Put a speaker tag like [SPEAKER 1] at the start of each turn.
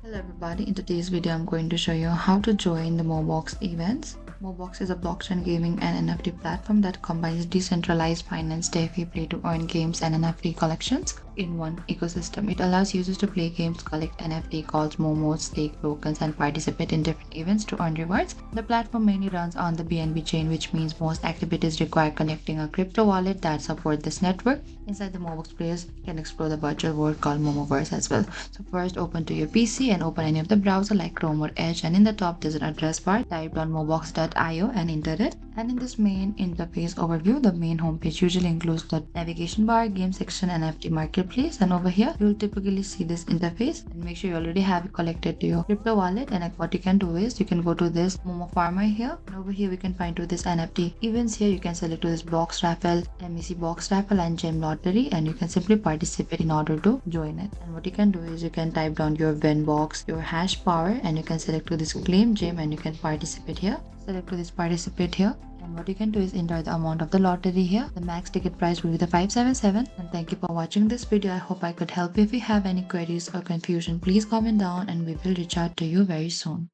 [SPEAKER 1] Hello everybody, in today's video I'm going to show you how to join the Mobox events. Mobox is a blockchain gaming and NFT platform that combines decentralized finance, DeFi, play-to-earn games and NFT collections in one ecosystem. It allows users to play games, collect NFT calls, momos, stake tokens and participate in different events to earn rewards. The platform mainly runs on the BNB chain, which means most activities require connecting a crypto wallet that supports this network. Inside the Mobox, players can explore the virtual world called Momoverse as well. So first open to your PC and open any of the browser like Chrome or Edge, and in the top there's an address bar. Type down mobox.io and enter it. And in this main interface overview, the main homepage usually includes the navigation bar, game section, and NFT marketplace. And over here, you'll typically see this interface. And make sure you already have it connected to your crypto wallet. And like what you can do is you can go to this Momo Farmer here. And over here, we can find to this NFT events here. You can select to this box raffle, MEC box raffle, and gem lottery, and you can simply participate in order to join it. And what you can do is you can type down your win box, your hash power, and you can select to this claim gem, and you can participate here. Select to this participate here. And what you can do is enter the amount of the lottery here. The max ticket price will be the 577. And thank you for watching this video. I hope I could help you. If you have any queries or confusion, please comment down and we will reach out to you very soon.